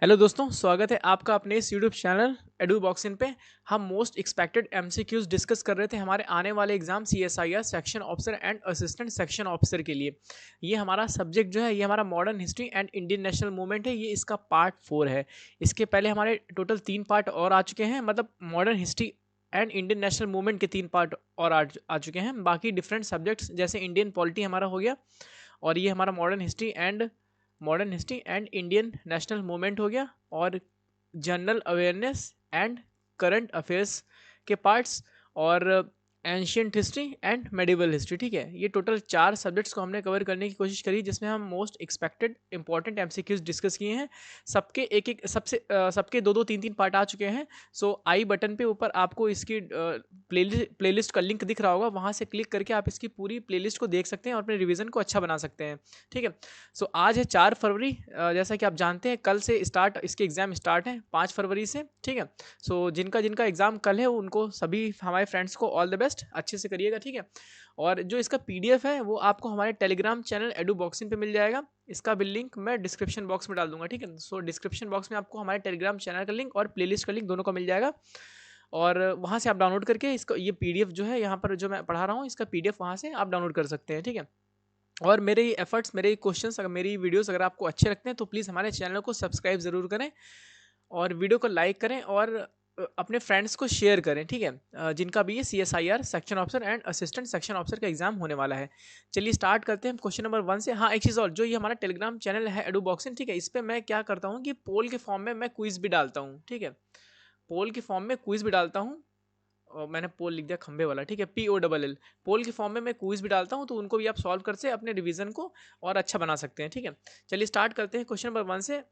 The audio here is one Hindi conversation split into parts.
हेलो दोस्तों, स्वागत है आपका अपने इस यूट्यूब चैनल एडू बॉक्सिंग पे। हम मोस्ट एक्सपेक्टेड एमसीक्यूज डिस्कस कर रहे थे हमारे आने वाले exam CSIR section officer and assistant section officer के लिए। ये हमारा सब्जेक्ट जो है ये हमारा modern history and Indian national movement है। ये इसका पार्ट 4 है। इसके पहले हमारे टोटल 3 पार्ट और आ चुके हैं, मतलब modern history and Indian national movement के 3 पार्ट और आ चुके हैं। बाकी डिफरेंट सब्जेक्ट्स जैसे इंडियन पॉलिटी हमारा हो गया, और ये हमारा modern history and Indian national movement हो गया, और general awareness and current affairs के पार्ट्स, और ancient history and medieval history. ठीक है, ये टोटल 4 सब्जेक्ट्स को हमने कवर करने की कोशिश करी, जिसमें हम most expected important MCQs discuss किए हैं। सबके एक एक सबके 2-2 3-3 पार्ट आ चुके हैं। सो आई बटन पे ऊपर आपको इसकी प्लेलिस्ट का लिंक दिख रहा होगा, वहाँ से क्लिक करके आप इसकी पूरी प्लेलिस्ट को देख सकते हैं और अपने रिवीजन को अच्छा बना सकते हैं। ठीक है, सो आज है 4 फरवरी। जैसा कि आप जानते हैं कल से स्टार्ट इसके एग्ज़ाम स्टार्ट हैं 5 फरवरी से। ठीक है, सो जिनका जिनका एग्ज़ाम कल है उनको सभी हमारे फ्रेंड्स को ऑल द बेस्ट, अच्छे से करिएगा। ठीक है, और जो इसका पीडीएफ है वो आपको हमारे टेलीग्राम चैनल एडू बॉक्सिंग पे मिल जाएगा। इसका भी लिंक मैं डिस्क्रिप्शन बॉक्स में डाल दूंगा। ठीक है, सो डिस्क्रिप्शन बॉक्स में आपको हमारे टेलीग्राम चैनल का लिंक और प्लेलिस्ट का लिंक दोनों का मिल जाएगा, और वहाँ से आप डाउनलोड करके इसको ये पीडीएफ जो है यहाँ पर जो मैं पढ़ा रहा हूँ इसका पीडीएफ वहाँ से आप डाउनलोड कर सकते हैं। ठीक है, और मेरे एफर्ट्स, मेरे क्वेश्चंस, अगर मेरी वीडियोस अगर आपको अच्छे लगते हैं तो प्लीज़ हमारे चैनल को सब्सक्राइब ज़रूर करें, और वीडियो को लाइक करें, और अपने फ्रेंड्स को शेयर करें। ठीक है, जिनका भी ये CSIR section officer and assistant section officer का एग्जाम होने वाला है। चलिए स्टार्ट करते हैं क्वेश्चन नंबर 1 से। हाँ, एक चीज़ और, जो ये हमारा टेलीग्राम चैनल है एडू बॉक्सिंग, ठीक है, इस पर मैं क्या करता हूँ कि पोल के फॉर्म में मैं क्विज भी डालता हूँ। ठीक है, पोल के फॉर्म में क्विज भी डालता हूँ, और मैंने पोल लिख दिया खंबे वाला। ठीक है, POLL, पोल के फॉर्म में मैं क्विज भी डालता हूँ, तो उनको भी आप सॉल्व कर से अपने रिवीजन को और अच्छा बना सकते हैं। ठीक है, चलिए स्टार्ट करते हैं क्वेश्चन नंबर 1 से।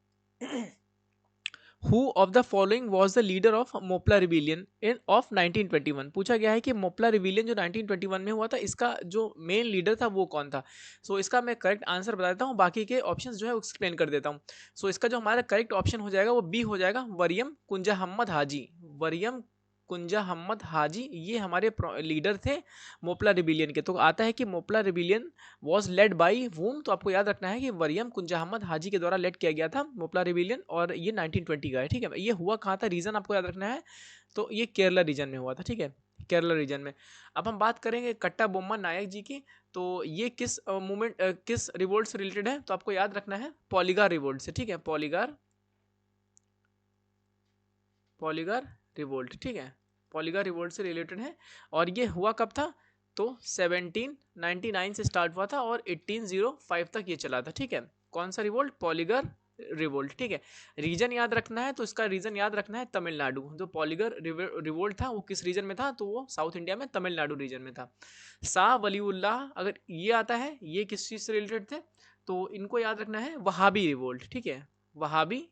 Who of the following was the leader of Moplah rebellion in of 1921। पूछा गया है कि मोपला रिविलियन जो 1921 में हुआ था, इसका जो मेन लीडर था वो कौन था। सो इसका मैं करेक्ट आंसर बता देता हूँ, बाकी के ऑप्शंस जो है एक्सप्लेन कर देता हूँ। सो इसका जो हमारा करेक्ट ऑप्शन हो जाएगा वो बी हो जाएगा, वरियम कुंजा अहमद हाजी। वरियम कुंजा अहमद हाजी ये हमारे लीडर थे मोपला रिबिलियन के। तो आता है कि Moplah rebellion was led by whom, तो आपको याद रखना है कि वरियम कुंजा अहमद हाजी के द्वारा लेड किया गया था मोपला रिबिलियन, और ये 1920 का है। ठीक है, ये हुआ कहाँ था, रीजन आपको याद रखना है, तो ये केरला रीजन में हुआ था। ठीक है, केरला रीजन में। अब हम बात करेंगे कट्टा बोम्मा नायक जी की, तो ये किस मूवमेंट किस रिवोल्ट से रिलेटेड है, तो आपको याद रखना है पॉलीगार रिवोल्ट से। ठीक है, पॉलीगार रिवोल्ट। ठीक है, पॉलीगार रिवोल्ट से रिलेटेड है, और ये हुआ कब था, तो 1799 से स्टार्ट हुआ था और 1805 तक ये चला था। ठीक है, कौन सा रिवोल्ट, पॉलीगार रिवोल्ट। ठीक है, रीजन याद रखना है, तो इसका रीजन याद रखना है तमिलनाडु। जो पॉलीगार रिवोल्ट था वो किस रीजन में था, तो वो साउथ इंडिया में तमिलनाडु रीजन में था। शाह वलीउल्लाह, अगर ये आता है, ये किस चीज से रिलेटेड थे, तो इनको याद रखना है वहाबी रिवोल्ट। ठीक है, Wahhabi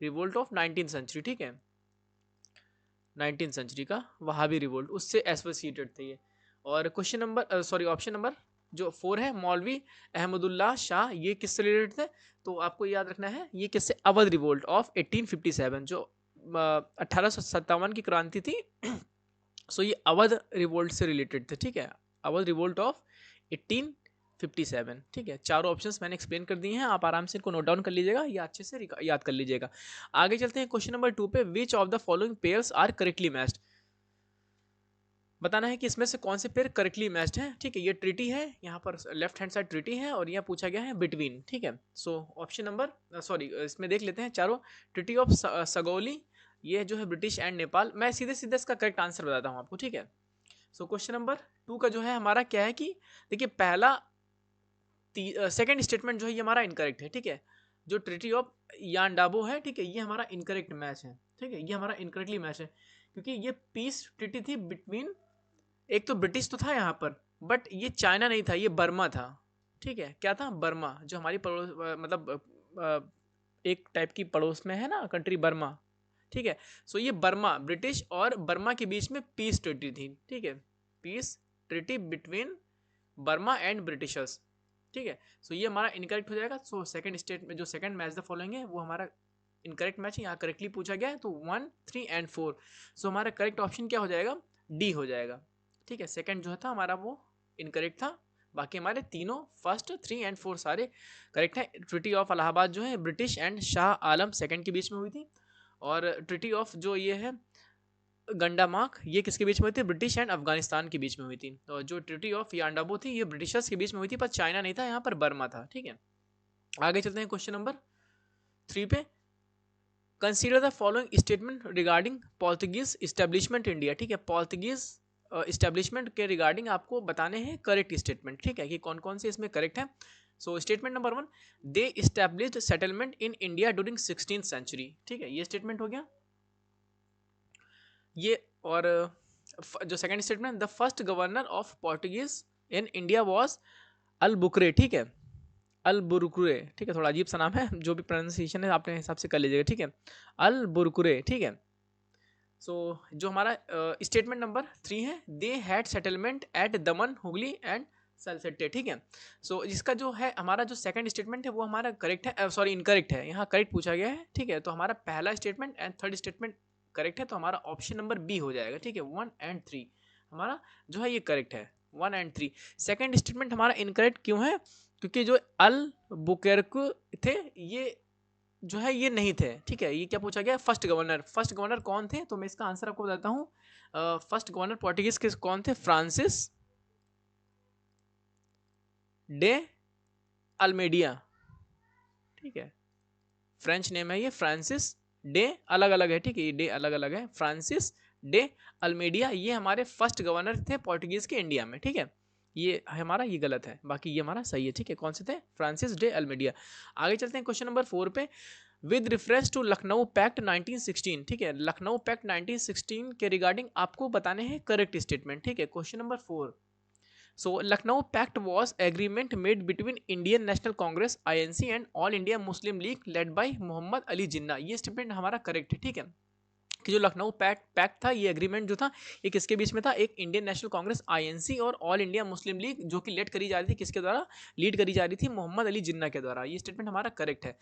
revolt of 19th century. ठीक है, 19th सेंचुरी का वहाबी रिवोल्ट, उससे एसोसिएटेड थे ये। और क्वेश्चन नंबर ऑप्शन नंबर जो 4 है, मौलवी अहमदुल्लाह शाह, ये किससे रिलेटेड थे, तो आपको याद रखना है ये किससे, अवध रिवोल्ट ऑफ 1857, जो 1857 की क्रांति थी। सो ये अवध रिवोल्ट से रिलेटेड थे। ठीक है, अवध रिवोल्ट ऑफ 1857। ठीक है, चारों ऑप्शंस मैंने एक्सप्लेन कर दिए हैं, आप आराम से इनको नोट डाउन कर लीजिएगा या अच्छे से याद कर लीजिएगा। आगे चलते हैं क्वेश्चन नंबर 2 पे। Which of the following pairs are correctly matched. बताना है कि इसमें से कौन से पेयर करेक्टली मैच्ड हैं। ठीक है, ये ट्रिटी है, यहाँ पर लेफ्ट हैंड साइड ट्रिटी है, और यहाँ पूछा गया है बिटवीन। ठीक है, सो ऑप्शन नंबर इसमें देख लेते हैं चारों। ट्रिटी ऑफ सगौली, ये जो है ब्रिटिश एंड नेपाल। मैं सीधे सीधे इसका करेक्ट आंसर बताता हूँ आपको। ठीक है, सो क्वेश्चन नंबर 2 का जो है हमारा क्या है कि देखिए, पहला सेकंड स्टेटमेंट जो है ये हमारा इनकरेक्ट है। ठीक है, जो ट्रिटी ऑफ यानडाबो है, ठीक है, ये हमारा इनकरेक्ट मैच है। ठीक है, ये हमारा इनकरेक्टली मैच है, क्योंकि ये पीस ट्रिटी थी बिटवीन, एक तो ब्रिटिश तो था यहाँ पर, बट ये चाइना नहीं था, ये बर्मा था। ठीक है, क्या था, बर्मा, जो हमारी पड़ोस मतलब एक टाइप की पड़ोस में है ना कंट्री, बर्मा। ठीक है, सो ये बर्मा, ब्रिटिश और बर्मा के बीच में पीस ट्रिटी थी। ठीक है, peace treaty between Burma and Britishers. ठीक है, सो ये हमारा इनकरेक्ट हो जाएगा। सो सेकंड स्टेट में जो सेकंड मैच द फॉलोइंग है वो हमारा इनकरेक्ट मैच है, यहाँ करेक्टली पूछा गया है, तो 1, 3 एंड 4। सो हमारा करेक्ट ऑप्शन क्या हो जाएगा, डी हो जाएगा। ठीक है, सेकंड जो था हमारा वो इनकरेक्ट था, बाकी हमारे तीनों फर्स्ट 3 एंड 4 सारे करेक्ट है। ट्रिटी ऑफ इलाहाबाद जो है British and Shah Alam second के बीच में हुई थी, और ट्रिटी ऑफ जो ये है गंडामाक ये किसके बीच में हुई थी, ब्रिटिश एंड अफगानिस्तान के बीच में हुई थी। तो जो ट्रिटी ऑफ यांडाबो थी ये ब्रिटिशर्स के बीच में हुई थी, पर चाइना नहीं था, यहाँ पर बर्मा था। ठीक है, आगे चलते हैं क्वेश्चन नंबर 3 पे। Consider the following statement regarding Portuguese establishment India. ठीक है, पोर्तुगीज इस्टेब्लिशमेंट के रिगार्डिंग आपको बताने हैं करेक्ट स्टेटमेंट। ठीक है, कि कौन कौन से इसमें करेक्ट है। So statement number 1, they established settlement in India during 16th century. ठीक है, ये स्टेटमेंट हो गया ये। और जो second statement, the first governor of Portuguese in India was Albuquerque. ठीक है, अलबुरकुरे। ठीक है, थोड़ा अजीब सा नाम है, जो भी प्रोनाउंसिएशन है अपने हिसाब से कर लीजिएगा। ठीक है, अलबुरकुरे। ठीक है, सो जो हमारा स्टेटमेंट नंबर 3 है, they had settlement eight Daman Hooghly and सलसेट्टे। ठीक है, सो इसका जो है हमारा जो सेकंड स्टेटमेंट है वो हमारा करेक्ट है, सॉरी इनकरेक्ट है, यहाँ करेक्ट पूछा गया है। ठीक है, तो हमारा पहला statement and third statement correct है, तो हमारा ऑप्शन नंबर बी हो जाएगा। ठीक है, 1 एंड 3 हमारा जो है ये करेक्ट है, 1 एंड 3। सेकंड स्टेटमेंट हमारा इनकरेक्ट क्यों है, क्योंकि जो अल बुकेर्क थे ये जो है ये नहीं थे। ठीक है, ये क्या पूछा गया, फर्स्ट गवर्नर। फर्स्ट गवर्नर कौन थे, तो मैं इसका आंसर आपको बताता हूँ। फर्स्ट गवर्नर पोर्टुगीज के कौन थे, फ्रांसिस डे अल्मेडिया। ठीक है, फ्रेंच नेम है ये, फ्रांसिस डे अलग अलग है। ठीक है, ये डे अलग अलग है, फ्रांसिस डे अल्मेडिया ये हमारे फर्स्ट गवर्नर थे पोर्टुगीज के इंडिया में। ठीक है, ये हमारा ये गलत है, बाकी ये हमारा सही है। ठीक है, कौन से थे, फ्रांसिस डे अल्मेडिया। आगे चलते हैं क्वेश्चन नंबर 4 पे। With reference to Lucknow pact 1916। ठीक है, लखनऊ पैक्ट 1916 के रिगार्डिंग आपको बताने हैं करेक्ट स्टेटमेंट। ठीक है, question number 4। So Lucknow Pact was agreement made between Indian National Congress INC and All India Muslim League led by Mohammad Ali Jinnah. ये स्टेटमेंट हमारा करेक्ट है। ठीक है, कि जो लखनऊ पैक्ट था, ये एग्रीमेंट जो था ये किसके बीच में था, एक इंडियन नेशनल कांग्रेस आईएनसी और ऑल इंडिया मुस्लिम लीग, जो कि लीड करी जा रही थी किसके द्वारा, लीड करी जा रही थी मोहम्मद अली जिन्ना के द्वारा। ये स्टेटमेंट हमारा करेक्ट है।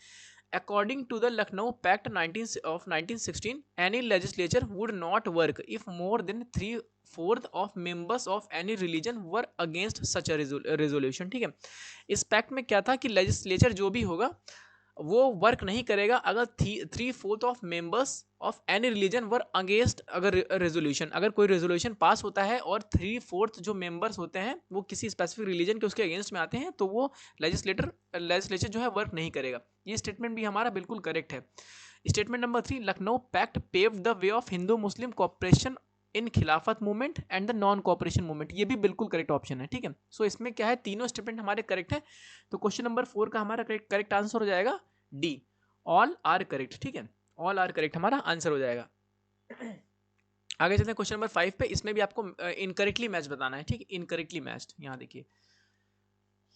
According to the Lucknow Pact 1916, any legislature would not work if more than 3/4 of members of any religion were against such a resolution। ठीक है, इस पैक्ट में क्या था कि लेजिस्लेचर जो भी होगा वो वर्क नहीं करेगा अगर 3/4 of members of any religion were against, अगर रेजोल्यूशन, अगर कोई रेजोल्यूशन पास होता है और 3/4 जो मेंबर्स होते हैं वो किसी स्पेसिफिक रिलीजन के उसके अगेंस्ट में आते हैं, तो वो लेजिस्लेचर जो है वर्क नहीं करेगा। ये स्टेटमेंट भी हमारा बिल्कुल करेक्ट है। Statement number 3, Lucknow pact paved the way of Hindu Muslim cooperation in Khilafat movement and the non cooperation movement. ये भी बिल्कुल करेक्ट ऑप्शन है। ठीक है, सो इसमें क्या है, तीनों स्टेटमेंट हमारे करेक्ट है। तो क्वेश्चन नंबर 4 का हमारा करेक्ट आंसर हो जाएगा डी, ऑल आर करेक्ट। ठीक है, ऑल आर करेक्ट हमारा आंसर हो जाएगा। आगे चलते हैं क्वेश्चन नंबर 5 पे। इसमें भी आपको इनकरेक्टली मैच बताना है। ठीक है, इनकरेक्टली मैच्ड, यहाँ देखिए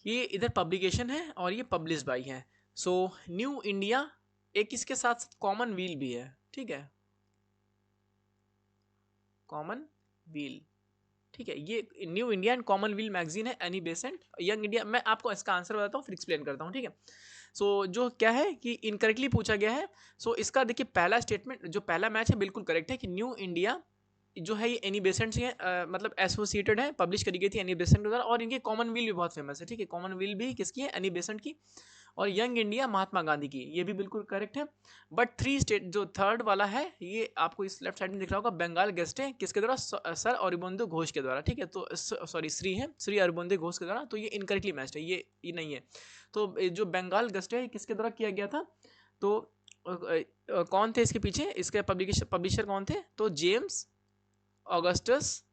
ये इधर पब्लिकेशन है और ये पब्लिश बाई है। सो न्यू इंडिया एक इसके साथ कॉमन व्हील भी है। ठीक है, कॉमन व्हील। ठीक है, ये new India and common wheel magazine है, एनी बेसेंट यंग इंडिया। मैं आपको इसका आंसर बताता हूँ फिर एक्सप्लेन करता हूँ। ठीक है, सो जो क्या है कि इनकरेक्टली पूछा गया है। सो इसका देखिए पहला स्टेटमेंट जो पहला मैच है बिल्कुल करेक्ट है कि न्यू इंडिया जो है ये एनी बेसेंट से मतलब एसोसिएटेड है, पब्लिश करी गई थी एनी बेसेंट द्वारा, और इनके कॉमन व्हील भी बहुत फेमस है। ठीक है, कॉमन व्हील भी किसकी है, एनी बेसेंट की, और यंग इंडिया महात्मा गांधी की, ये भी बिल्कुल करेक्ट है। बट 3 स्टेट जो थर्ड वाला है ये आपको इस लेफ्ट साइड में दिख रहा होगा, बंगाल गेस्ट है किसके द्वारा, सर अरबिंदो घोष के द्वारा। ठीक है, तो सॉरी श्री है, श्री अरबिंदो घोष के द्वारा, तो ये इनकरेक्टली मैच्ड है, ये नहीं है। तो जो बंगाल गेस्ट है किसके द्वारा किया गया था, तो कौन थे इसके पीछे, इसके पब्लिशर कौन थे, तो जेम्स ऑगस्टस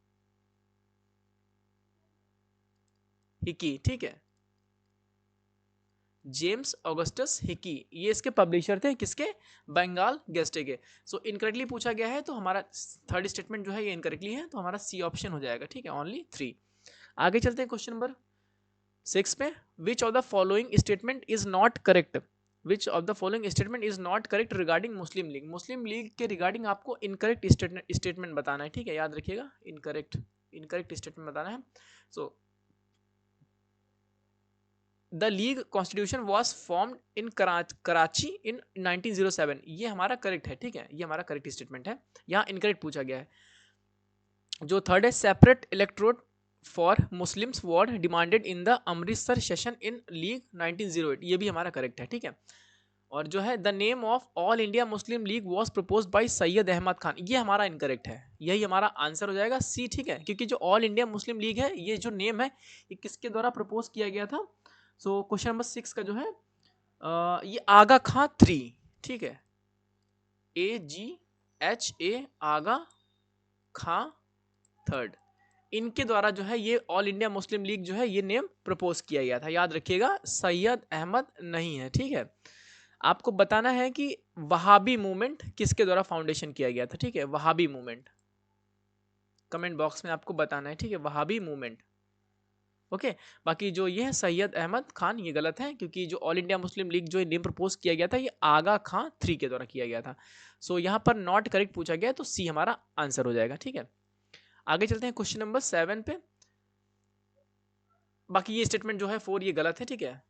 हिकी। ठीक है, जेम्स ऑगस्टस हिकी ये इसके पब्लिशर थे, किसके, बंगाल गेस्टे के। सो इनकरेक्टली पूछा गया है, तो हमारा थर्ड स्टेटमेंट जो है ये इनकरेक्टली है, तो हमारा सी ऑप्शन हो जाएगा। ठीक है, ओनली 3। आगे चलते हैं क्वेश्चन नंबर 6 पे। Which of the following statement is not correct, which of the following statement is not correct regarding Muslim league. Muslim league के रिगार्डिंग आपको इनकरेक्ट स्टेटमेंट बताना है। ठीक है, याद रखिएगा, इनकरेक्ट स्टेटमेंट बताना है। So the league constitution was formed in Karachi in 1907। ये हमारा करेक्ट है। ठीक है, ये हमारा करेक्ट स्टेटमेंट है। यहाँ इनकरेक्ट पूछा गया है। जो थर्ड है, separate electrode for Muslims war demanded in the Amritsar session in league 1908, ये भी हमारा करेक्ट है, ठीक है। और जो है the name of All India Muslim League was propose by Syed Ahmad Khan, ये हमारा इनकरेक्ट है, यही हमारा आंसर हो जाएगा सी, ठीक है। क्योंकि जो ऑल इंडिया मुस्लिम लीग है, ये जो नेम है ये किसके द्वारा प्रपोज किया गया था? सो क्वेश्चन नंबर 6 का जो है ये आगा खां 3, ठीक है, AGHA आगा खां थर्ड, इनके द्वारा जो है ये ऑल इंडिया मुस्लिम लीग जो है ये नेम प्रपोज किया गया था। याद रखिएगा सैयद अहमद नहीं है, ठीक है। आपको बताना है कि वहाबी मूवमेंट किसके द्वारा फाउंडेशन किया गया था, ठीक है, वहाबी मूवमेंट कमेंट बॉक्स में आपको बताना है, ठीक है, वहाबी मूवमेंट। ओके, बाकी जो ये है सैयद अहमद खान, ये गलत है, क्योंकि जो ऑल इंडिया मुस्लिम लीग जो नेम प्रपोज किया गया था ये आगा खां 3 के द्वारा किया गया था। सो यहाँ पर नॉट करेक्ट पूछा गया, तो सी हमारा आंसर हो जाएगा, ठीक है। आगे चलते हैं क्वेश्चन नंबर 7 पे। बाकी ये स्टेटमेंट जो है 4 ये गलत है, ठीक है,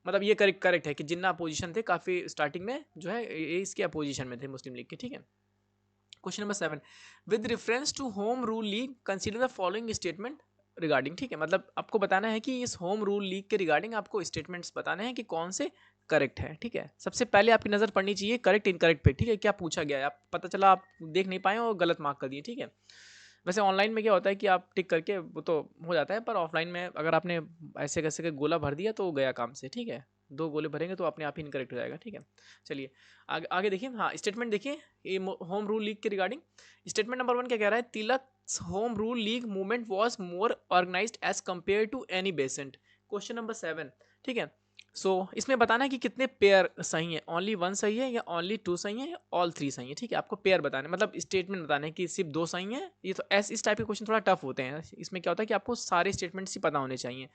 मतलब ये करेक्ट है कि जिन्ना अपोजिशन थे काफ़ी स्टार्टिंग में जो है ये इसके अपोजिशन में थे मुस्लिम लीग के, ठीक है। Question number 7, with reference to Home rule League consider the following statement regarding, ठीक है, मतलब आपको बताना है कि इस होम रूल लीग के रिगार्डिंग आपको स्टेटमेंट्स बताने हैं कि कौन से करेक्ट है, ठीक है। सबसे पहले आपकी नज़र पड़नी चाहिए करेक्ट इनकरेक्ट पे, ठीक है, क्या पूछा गया है, आप पता चला आप देख नहीं पाए और गलत मार्क कर दिए, ठीक है। वैसे ऑनलाइन में क्या होता है कि आप टिक करके वो तो हो जाता है, पर ऑफलाइन में अगर आपने ऐसे कैसे के गोला भर दिया तो गया काम से, ठीक है, 2 गोले भरेंगे तो अपने आप ही इनकरेक्ट हो जाएगा, ठीक है। चलिए आगे आगे देखिए, हाँ स्टेटमेंट देखिए ये होम रूल लीग के रिगार्डिंग। स्टेटमेंट नंबर 1 क्या कह रहा है? Tilak home rule league movement was more organised as compare to Annie Besant. Question number 7, ठीक है। सो इसमें बताना है कि कितने पेयर सही है, ओनली 1 सही है या ओनली 2 सही है या ऑल 3 सही है, ठीक है। आपको पेयर बताना है, मतलब स्टेटमेंट बताना है कि सिर्फ 2 सही है। ये तो इस टाइप के क्वेश्चन थोड़ा टफ होते हैं, इसमें क्या होता है कि आपको सारे स्टेटमेंट्स ही पता होने चाहिए।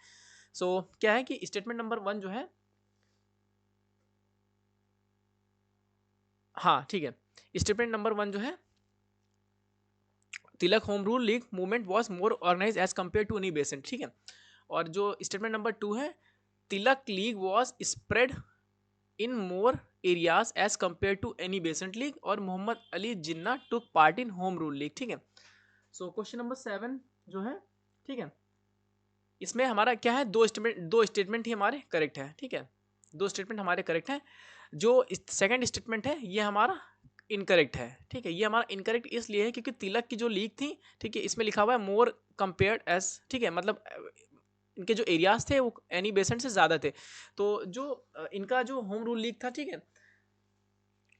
सो क्या है कि स्टेटमेंट नंबर 1 जो है, हाँ ठीक है, स्टेटमेंट नंबर 1 जो है Tilak home rule league movement was more organise as compare to Annie Besant, ठीक है। और जो स्टेटमेंट नंबर 2 है Tilak league was spread in more areas as compare to Annie Besant league, और Mohammad Ali Jinnah took part in home rule league, ठीक है। सो क्वेश्चन नंबर 7 जो है, ठीक है, इसमें हमारा क्या है, दो स्टेटमेंट ही हमारे करेक्ट है, ठीक है, 2 स्टेटमेंट हमारे करेक्ट हैं। जो सेकंड स्टेटमेंट है ये हमारा इनकरेक्ट है, ठीक है। ये हमारा इनकरेक्ट इसलिए है क्योंकि तिलक की जो लीग थी, ठीक है, इसमें लिखा हुआ है मोर कंपेयर्ड एज, ठीक है, मतलब इनके जो एरियाज थे वो एनी बेसेंट से ज़्यादा थे। तो जो इनका जो होम रूल लीग था, ठीक है,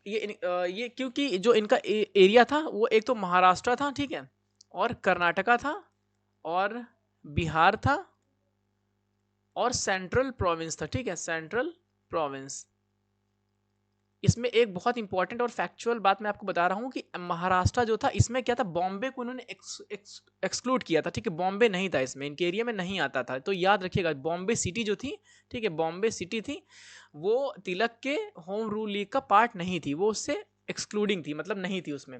ये क्योंकि जो इनका एरिया था वो एक तो महाराष्ट्र था, ठीक है, और कर्नाटका था, और बिहार था, और सेंट्रल प्रोविंस था, ठीक है, सेंट्रल प्रोविंस। इसमें एक बहुत इंपॉर्टेंट और फैक्चुअल बात मैं आपको बता रहा हूँ कि महाराष्ट्र जो था इसमें क्या था, बॉम्बे को उन्होंने एक्सक्लूड किया था, ठीक है, बॉम्बे नहीं था इसमें, इनके एरिया में नहीं आता था। तो याद रखिएगा बॉम्बे सिटी जो थी, ठीक है, बॉम्बे सिटी थी वो तिलक के होम रूल लीग का पार्ट नहीं थी, वो उससे एक्सक्लूडिंग थी, मतलब नहीं थी उसमें,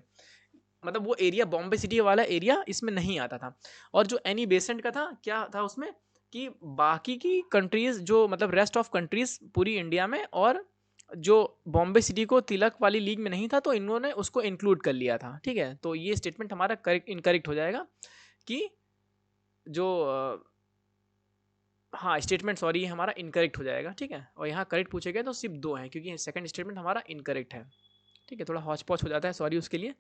मतलब वो एरिया बॉम्बे सिटी वाला एरिया इसमें नहीं आता था। और जो एनी बेसेंट का था, क्या था उसमें कि बाकी की कंट्रीज जो मतलब रेस्ट ऑफ कंट्रीज पूरी इंडिया में, और जो बॉम्बे सिटी को तिलक वाली लीग में नहीं था तो इन्होंने उसको इंक्लूड कर लिया था, ठीक है। तो ये स्टेटमेंट हमारा करेक्ट इनकरेक्ट हो जाएगा कि जो हाँ स्टेटमेंट सॉरी हमारा इनकरेक्ट हो जाएगा, ठीक है। और यहाँ करेक्ट पूछे गए तो सिर्फ 2 हैं क्योंकि सेकंड स्टेटमेंट हमारा इनकरेक्ट है, ठीक है, थोड़ा हौच पौच हो जाता है, सॉरी उसके लिए।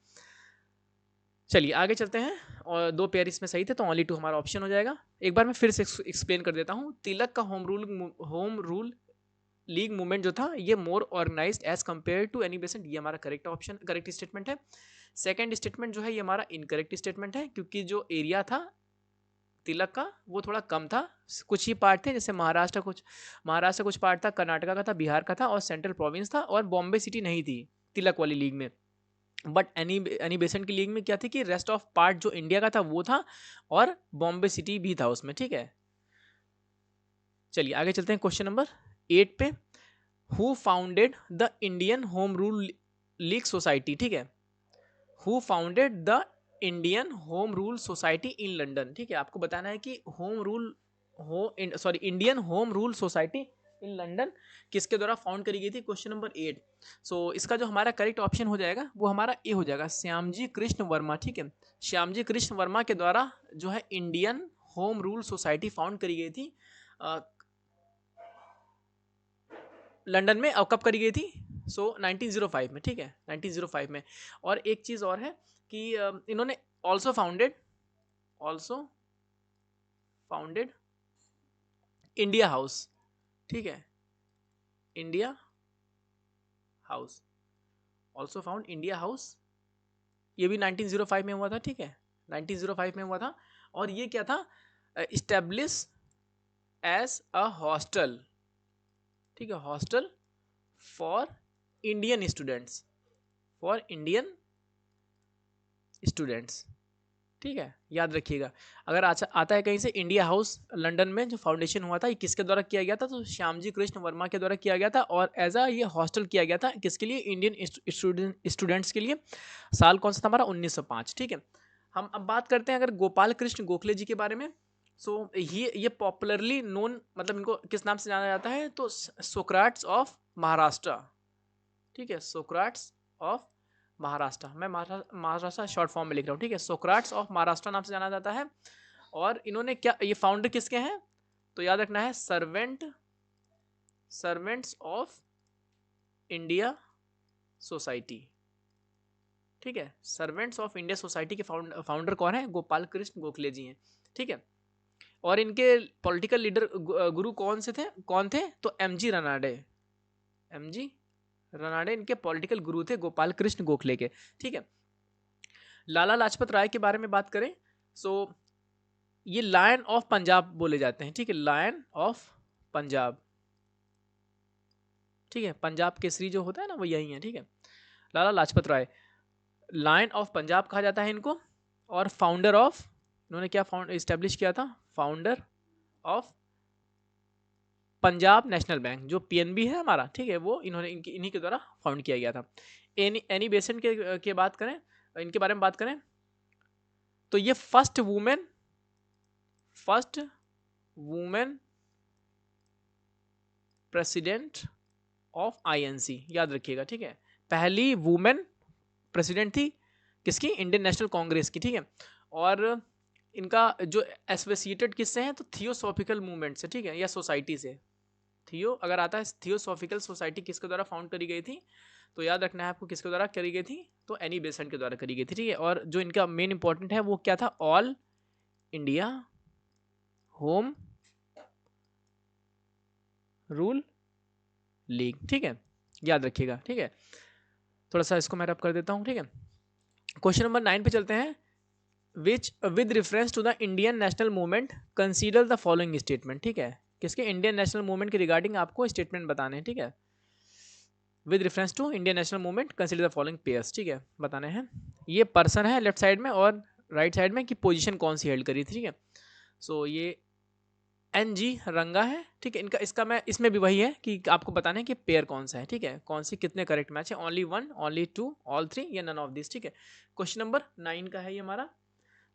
चलिए आगे चलते हैं, और 2 पेयर इसमें सही थे तो ओनली 2 हमारा ऑप्शन हो जाएगा। एक बार मैं फिर से एक्सप्लेन कर देता हूँ, तिलक का होम रूल लीग मूवमेंट जो था ये more organised as compare to Annie Besant, ये हमारा करेक्ट ऑप्शन करेक्ट स्टेटमेंट है। सेकंड स्टेटमेंट जो है ये हमारा इनकरेक्ट स्टेटमेंट है, क्योंकि जो एरिया था तिलक का वो थोड़ा कम था, कुछ ही पार्ट थे, जैसे महाराष्ट्र कुछ पार्ट था, कर्नाटका का था, बिहार का था, और सेंट्रल प्रोविंस था, और बॉम्बे सिटी नहीं थी तिलक वाली लीग में। बट एनी बेसेंट की लीग में क्या थी कि रेस्ट ऑफ पार्ट जो इंडिया का था वो था, और बॉम्बे सिटी भी था उसमें, ठीक है। चलिए आगे चलते हैं क्वेश्चन नंबर 8 पे। Who founded the Indian Home rule league society, ठीक है, who founded the Indian Home Rule society in London, ठीक है। आपको बताना है कि Indian Home Rule society in London किसके द्वारा फाउंड करी गई थी, क्वेश्चन नंबर 8। सो इसका जो हमारा करेक्ट ऑप्शन हो जाएगा वो हमारा ए हो जाएगा, श्यामजी कृष्ण वर्मा, ठीक है। श्यामजी कृष्ण वर्मा के द्वारा जो है Indian Home Rule society found करी गई थी लंदन में। और कब करी गई थी? 1905 में, ठीक है, 1905 में। और एक चीज़ और है कि इन्होंने ऑल्सो फाउंडेड इंडिया हाउस, ठीक है, India house, also found India house, ये भी 1905 में हुआ था, ठीक है, 1905 में हुआ था। और ये क्या था? इस्टेब्लिश एज अ हॉस्टल, ठीक है, hostel for Indian students, for Indian students, ठीक है, याद रखिएगा। अगर आता है कहीं से इंडिया हाउस लंदन में जो फाउंडेशन हुआ था, ये किसके द्वारा किया गया था? तो श्यामजी कृष्ण वर्मा के द्वारा किया गया था। और एज अ ये हॉस्टल किया गया था किसके लिए? इंडियन स्टूडेंट्स के लिए। साल कौन सा था हमारा? 1905, ठीक है। हम अब बात करते हैं अगर गोपाल कृष्ण गोखले जी के बारे में। सो ये पॉपुलरली नोन, मतलब इनको किस नाम से जाना जाता है? तो सोक्राट्स ऑफ महाराष्ट्र, ठीक है, सोक्राट्स ऑफ महाराष्ट्र। मैं महाराष्ट्र शॉर्ट फॉर्म में लिख रहा हूँ, ठीक है, सोक्राट्स ऑफ महाराष्ट्र नाम से जाना जाता है। और इन्होंने क्या, ये फाउंडर किसके हैं? तो याद रखना है, सर्वेंट्स ऑफ इंडिया सोसाइटी, ठीक है, सर्वेंट्स ऑफ इंडिया सोसाइटी के फाउंडर कौन है? गोपाल कृष्ण गोखले जी हैं, ठीक है। और इनके पॉलिटिकल लीडर गुरु कौन थे? तो एम जी रनाडे इनके पॉलिटिकल गुरु थे, गोपाल कृष्ण गोखले के, ठीक है। लाला लाजपत राय के बारे में बात करें, सो ये लायन ऑफ पंजाब बोले जाते हैं, ठीक है, लायन ऑफ पंजाब, ठीक है, पंजाब केसरी जो होता है ना वो यही है, ठीक है। लाला लाजपत राय लायन ऑफ पंजाब कहा जाता है इनको। और फाउंडर ऑफ, इन्होंने क्या इस्टेब्लिश किया था? Founder of Punjab national bank, जो पीएनबी है हमारा, ठीक है, वो इन्होंने इन्हीं के द्वारा फाउंड किया गया था। एनी बेसेंट के बात करें, इनके बारे में बात करें, तो ये first women president of INC, याद रखिएगा, ठीक है, पहली वुमेन प्रेसिडेंट थी किसकी? इंडियन नेशनल कांग्रेस की, ठीक है। और इनका जो एसोसिएटेड किससे हैं? तो थियोसॉफिकल मूवमेंट से, ठीक है, या सोसाइटी से। अगर आता है थियोसॉफिकल सोसाइटी किसके द्वारा फाउंड करी गई थी? तो याद रखना है आपको किसके द्वारा करी गई थी? तो एनी बेसेंट के द्वारा करी गई थी, ठीक है। और जो इनका मेन इंपॉर्टेंट है वो क्या था? All India home rule league, ठीक है, याद रखिएगा, ठीक है। थोड़ा सा इसको मैं रब कर देता हूँ, ठीक है। क्वेश्चन नंबर 9 पे चलते हैं। Which with reference to the Indian national movement consider the following statement, ठीक है, किसके? इंडियन नेशनल मूवमेंट के रिगार्डिंग आपको स्टेटमेंट बताने हैं, ठीक है। With reference to Indian national movement consider the following pairs, ठीक है, बताने हैं। ये पर्सन है लेफ्ट साइड में, और राइट साइड में कि पोजीशन कौन सी हेल्ड करी थी, ठीक है। सो ये NG रंगा है, ठीक है। इनका इसका मैं इसमें भी वही है कि आपको बताना है कि पेयर कौन सा है, ठीक है, कौन सी कितने करेक्ट मैच है, ओनली 1, ओनली 2, ऑल 3 या नन ऑफ दिस, ठीक है। क्वेश्चन नंबर 9 का है ये हमारा।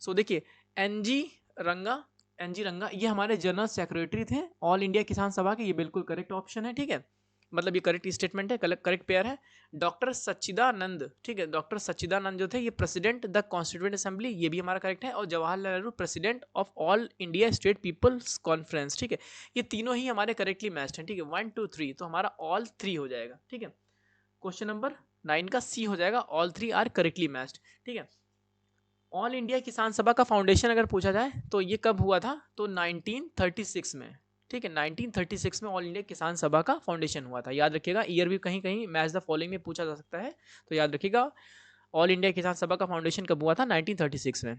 सो देखिए, एनजी रंगा ये हमारे जनरल सेक्रेटरी थे ऑल इंडिया किसान सभा के, ये बिल्कुल करेक्ट ऑप्शन है, ठीक है, मतलब ये करेक्ट स्टेटमेंट है, करेक्ट पेयर है। डॉक्टर सच्चिदानंद, ठीक है, डॉक्टर सच्चिदानंद जो थे ये प्रेसिडेंट द कॉन्स्टिट्यूएंट असेंबली, ये भी हमारा करेक्ट है। और Jawaharlal Nehru president of All India State Peoples Conference, ठीक है, ये तीनों ही हमारे करेक्टली मैच्ड हैं, ठीक है, 1 2 3, तो हमारा ऑल 3 हो जाएगा, ठीक है। क्वेश्चन नंबर 9 का C हो जाएगा, ऑल 3 आर करेक्टली मैच्ड, ठीक है। ऑल इंडिया किसान सभा का फाउंडेशन अगर पूछा जाए तो ये कब हुआ था? तो 1936 में, ठीक है, 1936 में ऑल इंडिया किसान सभा का फाउंडेशन हुआ था, याद रखिएगा। ईयर भी कहीं कहीं मैच द फॉलोइंग में पूछा जा सकता है, तो याद रखिएगा ऑल इंडिया किसान सभा का फाउंडेशन कब हुआ था? 1936 में,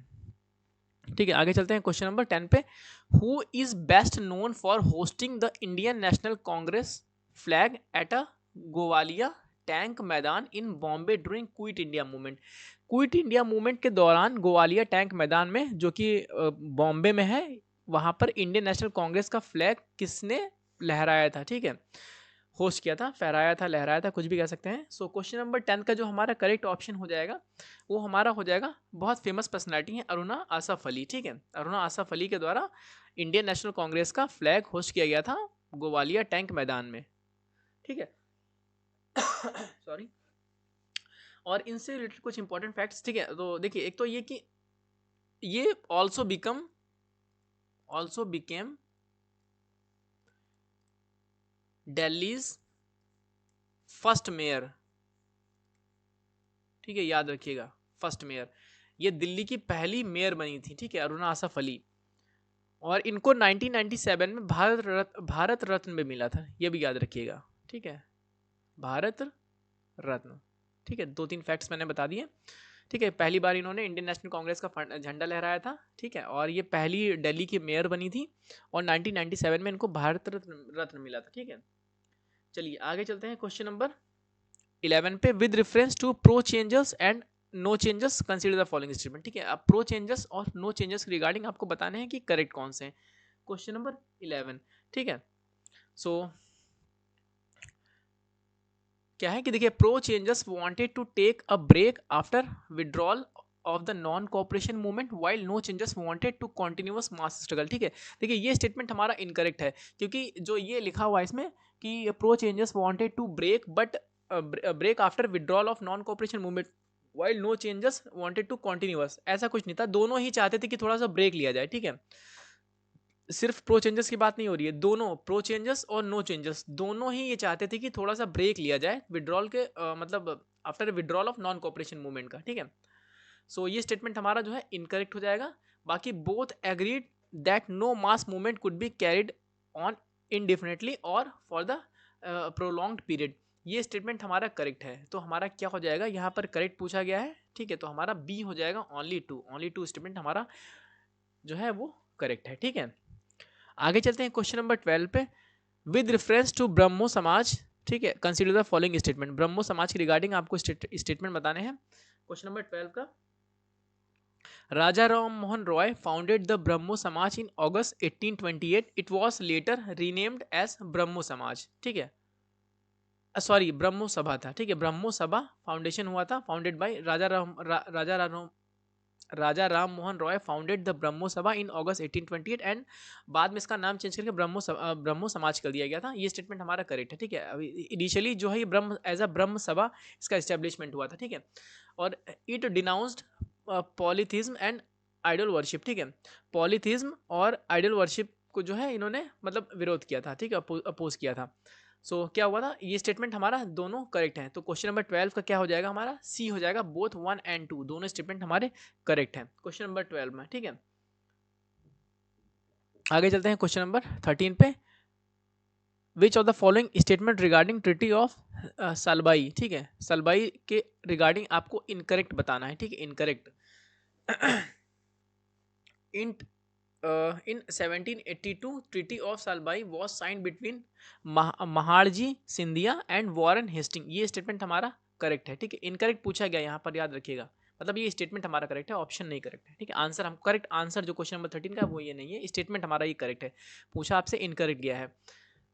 ठीक है। आगे चलते हैं क्वेश्चन नंबर 10 पे। Who is best known for hoisting the Indian National Congress flag at a Gowalia tank maidan in Bombay during quit India movement? Quit India movement के दौरान ग्वालियर टैंक मैदान में, जो कि बॉम्बे में है, वहां पर इंडियन नेशनल कांग्रेस का फ्लैग किसने लहराया था, ठीक है, होस्ट किया था, फहराया था, लहराया था, कुछ भी कह सकते हैं। सो क्वेश्चन नंबर 10 का जो हमारा करेक्ट ऑप्शन हो जाएगा वो हमारा हो जाएगा, बहुत फेमस पर्सनालिटी है अरुणा आसफ अली, ठीक है, अरुणा आसफ अली के द्वारा इंडियन नेशनल कांग्रेस का फ्लैग होस्ट किया गया था ग्वालियर टैंक मैदान में, ठीक है। सॉरी। और इनसे रिलेटेड कुछ इंपॉर्टेंट फैक्ट्स, ठीक है। तो देखिए, एक तो ये कि ये also become also became Delhi's first mayor. ठीक है, याद रखिएगा, फर्स्ट मेयर। ये दिल्ली की पहली मेयर बनी थी, ठीक है, अरुणा आसफ अली। और इनको 1997 में भारत रत्न भी मिला था, ये भी याद रखिएगा, ठीक है, भारत रत्न। ठीक है, 2-3 फैक्ट्स मैंने बता दिए। ठीक है, पहली बार इन्होंने इंडियन नेशनल कांग्रेस का झंडा लहराया था, ठीक है, और ये पहली दिल्ली की मेयर बनी थी, और 1997 में इनको भारत रत्न मिला था। ठीक है, चलिए आगे चलते हैं क्वेश्चन नंबर 11 पे। With reference to pro changes and no changes consider the following statement. ठीक है, अब प्रो चेंजेस और नो चेंजेस के रिगार्डिंग आपको बताने हैं कि करेक्ट कौन से हैं। क्वेश्चन नंबर 11, ठीक है, सो क्या है कि देखिए, pro changes wanted to take a break after withdrawal of the non cooperation movement while no changes wanted to continuous mass struggle. ठीक है, देखिए ये स्टेटमेंट हमारा इनकरेक्ट है, क्योंकि जो ये लिखा हुआ है इसमें कि pro changes wanted to break but break after withdrawal of non cooperation movement while no changes wanted to continuous, ऐसा कुछ नहीं था, दोनों ही चाहते थे कि थोड़ा सा ब्रेक लिया जाए। ठीक है, सिर्फ प्रो चेंजेस की बात नहीं हो रही है, दोनों प्रो चेंजेस और नो चेंजेस दोनों ही ये चाहते थे कि थोड़ा सा ब्रेक लिया जाए विड्रॉल के मतलब after withdrawal of non cooperation movement का। ठीक है, सो ये स्टेटमेंट हमारा जो है इनकरेक्ट हो जाएगा। बाकी both agreed that no mass movement could be carried on indefinitely और फॉर द प्रोलॉन्ग्ड पीरियड, ये स्टेटमेंट हमारा करेक्ट है। तो हमारा क्या हो जाएगा, यहाँ पर करेक्ट पूछा गया है, ठीक है, तो हमारा बी हो जाएगा, ओनली टू स्टेटमेंट हमारा जो है वो करेक्ट है। ठीक है, आगे चलते हैं क्वेश्चन नंबर 12 पे। विद रेफरेंस टू ब्रह्मो समाज, ठीक है, कंसीडर द फॉलोइंग स्टेटमेंट। ब्रह्मो समाज के रिगार्डिंग आपको स्टेटमेंट बताने हैं। क्वेश्चन नंबर 12 का, Raja Ram Mohan Roy founded the Brahmo Samaj in August 1828। It was later renamed as Brahmo Samaj. ठीक है, सॉरी, ब्रह्मो सभा था। ठीक है, ब्रह्मो सभा फाउंडेशन हुआ था, founded by Raja Ram Mohan Roy founded the Brahmo Sabha in August 1828 and बाद में इसका नाम चेंज करके ब्रह्मो समाज कर दिया गया था। ये स्टेटमेंट हमारा करेक्ट है। ठीक है, अभी इनिशियली जो है ये ब्रह्म एज अ ब्रह्म सभा इसका एस्टेब्लिशमेंट हुआ था। ठीक है, और it denounced polytheism and idol worship. ठीक है, पॉलीथिज्म और आइडल वर्शिप को जो है इन्होंने मतलब विरोध किया था, ठीक है, अपोज किया था। सो क्या हुआ था, ये स्टेटमेंट हमारा दोनों करेक्ट हैं। तो क्वेश्चन नंबर 12 का क्या हो जाएगा, हमारा सी हो जाएगा, बोथ 1 एंड 2 दोनों स्टेटमेंट हमारे करेक्ट हैं क्वेश्चन नंबर 12 में। ठीक है, आगे चलते हैं क्वेश्चन नंबर 13 पे। Which of the following statement regarding treaty of Salbai. ठीक है, सालबाई के रिगार्डिंग आपको इनकरेक्ट बताना है। ठीक है, incorrect in 1782 treaty of salbai was signed between Mahadji Scindia and Warren Hastings. ये स्टेटमेंट हमारा करेक्ट है। ठीक है, इनकरेक्ट पूछा गया यहाँ पर, याद रखिएगा, मतलब ये स्टेटमेंट हमारा करेक्ट है, ऑप्शन नहीं करेक्ट है। ठीक है, आंसर हम करेक्ट आंसर जो क्वेश्चन नंबर 13 का वो ये नहीं है, स्टेटमेंट हमारा ये करेक्ट है, पूछा आपसे इनकरेक्ट गया है।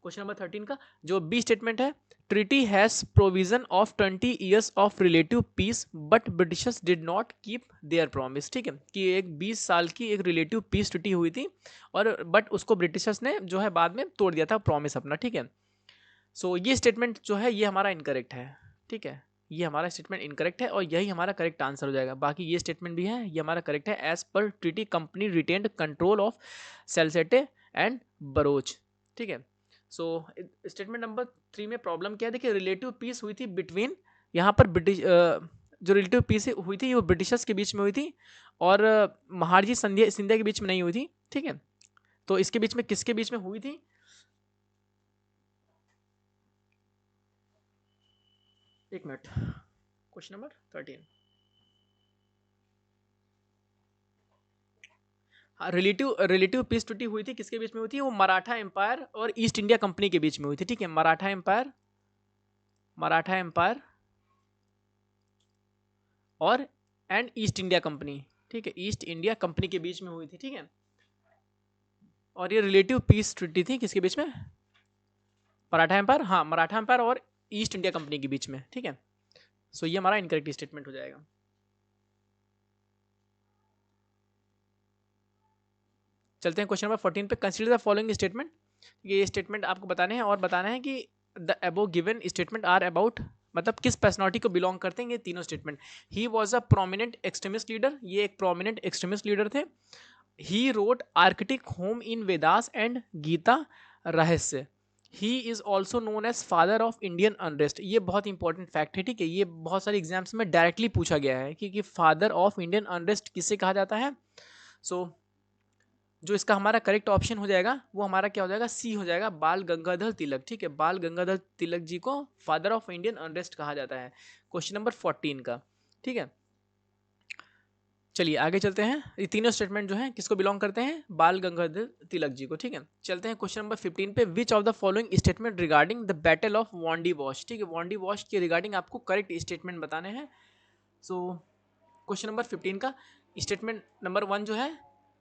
क्वेश्चन नंबर 13 का जो बी स्टेटमेंट है, treaty has provision of 20 years of relative peace but Britishers did not keep their promise. ठीक है, कि एक 20 साल की एक रिलेटिव पीस ट्रीटी हुई थी और बट उसको ब्रिटिशर्स ने जो है बाद में तोड़ दिया था प्रॉमिस अपना। ठीक है, सो ये स्टेटमेंट जो है ये हमारा इनकरेक्ट है। ठीक है, ये हमारा स्टेटमेंट इनकरेक्ट है और यही हमारा करेक्ट आंसर हो जाएगा। बाकी ये स्टेटमेंट भी है, ये हमारा करेक्ट है। As per treaty company retained control of Salsette and Broach. ठीक है, सो स्टेटमेंट नंबर 3 में प्रॉब्लम क्या है, देखिए रिलेटिव पीस हुई थी बिटवीन, यहाँ पर ब्रिटिश जो रिलेटिव पीस हुई थी वो ब्रिटिशर्स के बीच में हुई थी और महाड़जी सिंधिया के बीच में नहीं हुई थी। ठीक है, तो इसके बीच में किसके बीच में हुई थी, एक मिनट, क्वेश्चन नंबर 13, हाँ, रिलेटिव पीस ट्रीटी हुई थी, किसके बीच में हुई थी, वो मराठा एम्पायर और ईस्ट इंडिया कंपनी के बीच में हुई थी। ठीक है, मराठा एम्पायर और एंड ईस्ट इंडिया कंपनी। ठीक है, ईस्ट इंडिया कंपनी के बीच में हुई थी। ठीक है, और ये रिलेटिव पीस ट्रीटी थी किसके बीच में, मराठा एम्पायर, हाँ मराठा एम्पायर और ईस्ट इंडिया कंपनी के बीच में। ठीक है, सो ये हमारा इनकरेक्ट स्टेटमेंट हो जाएगा। चलते हैं क्वेश्चन नंबर 14 पे। Consider the following statement. ये स्टेटमेंट आपको बताने हैं और बताना है कि the above given statement are about, मतलब किस पर्सनालिटी को बिलोंग करते हैं ये तीनों statement. He was a prominent extremist leader, ये एक प्रोमिनेंट एक्सट्रीमिस्ट लीडर थे he wrote Arctic home in Vedas and Gita Rahasya. He is also known as father of Indian unrest. ये बहुत इंपॉर्टेंट फैक्ट है, ठीक है, ये बहुत सारे एग्जाम्स में डायरेक्टली पूछा गया है कि फादर ऑफ इंडियन अनरेस्ट किसे कहा जाता है। सो जो इसका हमारा करेक्ट ऑप्शन हो जाएगा वो हमारा क्या हो जाएगा, सी हो जाएगा, बाल गंगाधर तिलक। ठीक है, बाल गंगाधर तिलक जी को फादर ऑफ इंडियन अनरेस्ट कहा जाता है। क्वेश्चन नंबर 14 का, ठीक है। चलिए आगे चलते हैं। ये तीनों स्टेटमेंट जो हैं किसको बिलोंग करते हैं, बाल गंगाधर तिलक जी को। ठीक है, चलते हैं क्वेश्चन नंबर 15 पे। Which of the following statement regarding the battle of Wandiwash. ठीक है, वांडी वॉश के रिगार्डिंग आपको करेक्ट स्टेटमेंट बताने हैं। सो क्वेश्चन नंबर 15 का स्टेटमेंट नंबर 1 जो है,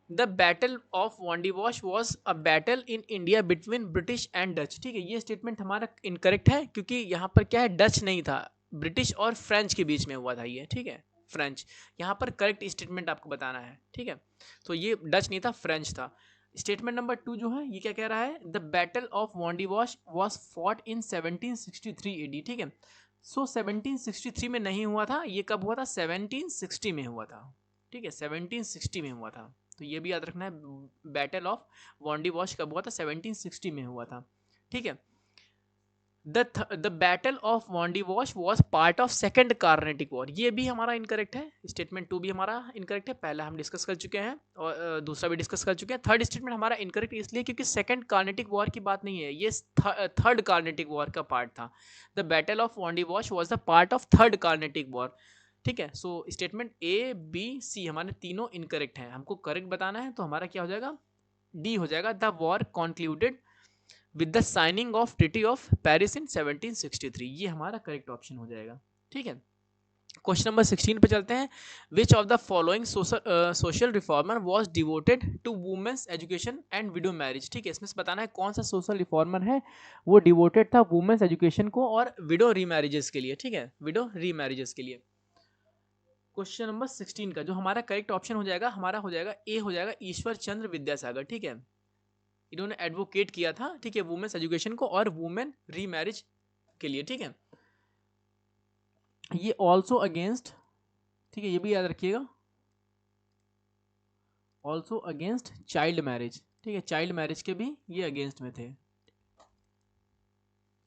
the battle of Wandiwash was a battle in India between British and Dutch. ठीक है, ये स्टेटमेंट हमारा इनकरेक्ट है क्योंकि यहाँ पर क्या है, डच नहीं था, ब्रिटिश और फ्रेंच के बीच में हुआ था ये। ठीक है, फ्रेंच, यहाँ पर करेक्ट स्टेटमेंट आपको बताना है। ठीक है, तो ये डच नहीं था, फ्रेंच था। स्टेटमेंट नंबर 2 जो है ये क्या कह रहा है, the battle of Wandiwash was fought in 1763 AD. ठीक है, सो 1763 में नहीं हुआ था, ये कब हुआ था, 1760 में हुआ था। ठीक है, 1760 में हुआ था, तो ये भी याद रखना है, बैटल ऑफ वांडी वॉश कब हुआ था, 1760 में हुआ था। ठीक है, the battle of Wandiwash was part of second Carnatic war. ये भी हमारा इनकरेक्ट है, स्टेटमेंट 2 भी हमारा इनकरेक्ट है, पहला हम डिस्कस कर चुके हैं और दूसरा भी डिस्कस कर चुके हैं। थर्ड स्टेटमेंट हमारा इनकरेक्ट इसलिए क्योंकि सेकेंड कार्नेटिक वॉर की बात नहीं है, ये थर्ड कार्नेटिक वॉर का पार्ट था। The battle of Wandiwash was the part of third Carnatic war. ठीक है, so statement A B C हमारे तीनों इनकरेक्ट हैं, हमको करेक्ट बताना है, तो हमारा क्या हो जाएगा, डी हो जाएगा, the war concluded with the signing of treaty of Paris in 1763। ये हमारा करेक्ट ऑप्शन हो जाएगा। ठीक है, क्वेश्चन नंबर 16 पे चलते हैं। Which of the following social reformer was devoted to women's education and widow marriage. ठीक है, इसमें से बताना है कौन सा सोशल रिफॉर्मर है वो डिवोटेड था वुमेन्स एजुकेशन को और विडो रीमैरिजेस के लिए। ठीक है, विडो रीमैरिजेस के लिए। क्वेश्चन नंबर 16 का जो हमारा करेक्ट ऑप्शन हो जाएगा, हमारा हो जाएगा ए हो जाएगा, ईश्वर चंद्र विद्यासागर। ठीक है, इन्होंने एडवोकेट किया था, ठीक है, वुमेन्स एजुकेशन को और वुमेन रीमैरिज के लिए। ठीक है, ये ऑल्सो अगेंस्ट, ठीक है, ये भी याद रखिएगा, ऑल्सो अगेंस्ट चाइल्ड मैरिज। ठीक है, चाइल्ड मैरिज के भी ये अगेंस्ट में थे,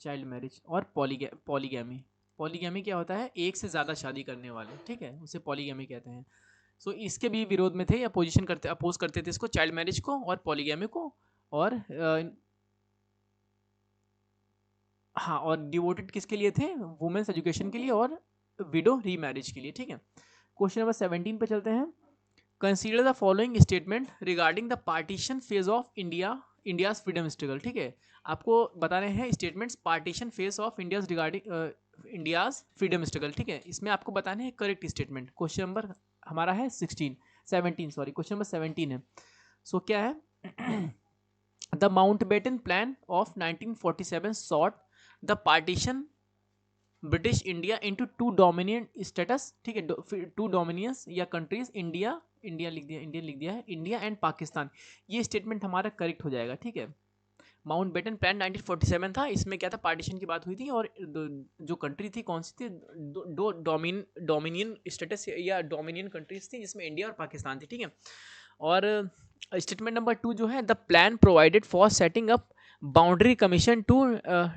चाइल्ड मैरिज और पॉलीगैमी। पॉलीगैमी क्या होता है, एक से ज़्यादा शादी करने वाले। ठीक है, उसे पॉलीगैमी कहते हैं। सो इसके भी विरोध में थे या पोजीशन करते, अपोज करते थे इसको, चाइल्ड मैरिज को और पॉलीगैमी को, और हाँ, और डिवोटेड किसके लिए थे, वुमेन्स एजुकेशन के लिए और विडो रीमैरिज के लिए। ठीक है, क्वेश्चन नंबर 17 पे चलते हैं। Consider the following statement regarding the partition phase of India's freedom struggle. ठीक है, आपको बता रहे हैं statements partition phase of India's regarding India's freedom struggle. ठीक है, इसमें आपको बताने हैं करेक्ट स्टेटमेंट। क्वेश्चन नंबर हमारा है 17 सॉरी, क्वेश्चन नंबर 17 है। सो क्या है, the Mountbatten plan of 1947 sought the partition British India into two dominion status. ठीक है, टू डोमिनियंस या कंट्रीज, इंडिया लिख दिया, इंडियन लिख दिया है, इंडिया एंड पाकिस्तान। ये स्टेटमेंट हमारा करेक्ट हो जाएगा। ठीक है, माउंटबेटन प्लान 1947 था, इसमें क्या था, पार्टीशन की बात हुई थी और जो कंट्री थी कौन सी थी, दो डोमिनियन स्टेटस या डोमिनियन कंट्रीज थी जिसमें इंडिया और पाकिस्तान थी। ठीक है, और स्टेटमेंट नंबर 2 जो है, the plan provided for setting up boundary commission to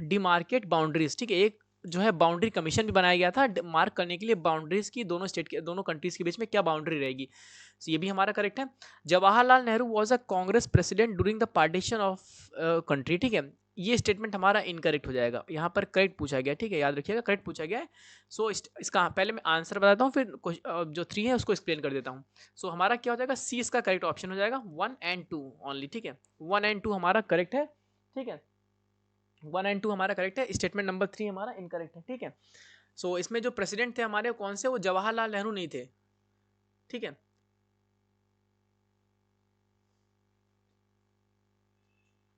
demarcate boundaries. ठीक है, एक जो है बाउंड्री कमीशन भी बनाया गया था मार्क करने के लिए बाउंड्रीज की, दोनों स्टेट के, दोनों कंट्रीज के बीच में क्या बाउंड्री रहेगी। तो ये भी हमारा करेक्ट है। Jawaharlal Nehru was a Congress president during the partition of country. ठीक है, ये स्टेटमेंट हमारा इनकरेक्ट हो जाएगा, यहाँ पर करेक्ट पूछा गया। ठीक है, याद रखिएगा करेक्ट पूछा गया है। सो इसका पहले मैं आंसर बताता हूँ, फिर जो 3 है उसको एक्सप्लेन कर देता हूँ। सो हमारा क्या हो जाएगा, सी इसका करेक्ट ऑप्शन हो जाएगा, 1 एंड 2 ओनली। ठीक है, 1 एंड 2 हमारा करेक्ट है। ठीक है, 1 एंड 2 हमारा करेक्ट है, स्टेटमेंट नंबर 3 हमारा इनकरेक्ट है। ठीक है, सो इसमें जो प्रेसिडेंट थे हमारे कौन से, वो जवाहरलाल नेहरू नहीं थे। ठीक है,